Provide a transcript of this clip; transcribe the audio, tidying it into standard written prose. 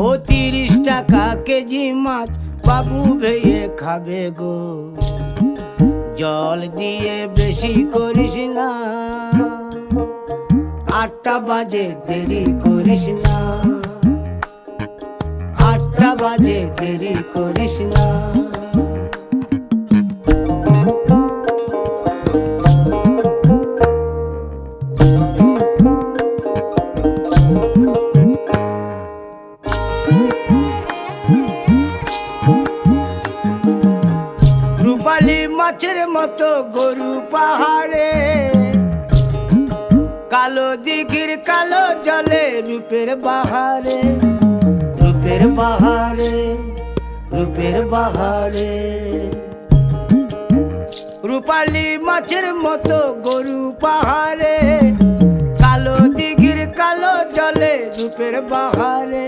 ও 30 টাকা কেজি মাছ বাবু ভেয়ে খাবে গো। জল দিয়ে বেশি করিস না, 8টা বাজে দেরি করিস না, 8টা বাজে দেরি করিস না। রূপালী মাছের মতো গরু পাহাড়ে, কালো দিঘির কালো জলে রূপের বাহারে, রূপের বাহারে, রূপের বাহারে। রূপালী মাছের মতো গরু পাহাড়ে, কালো দিঘির কালো জলে রূপের বাহারে।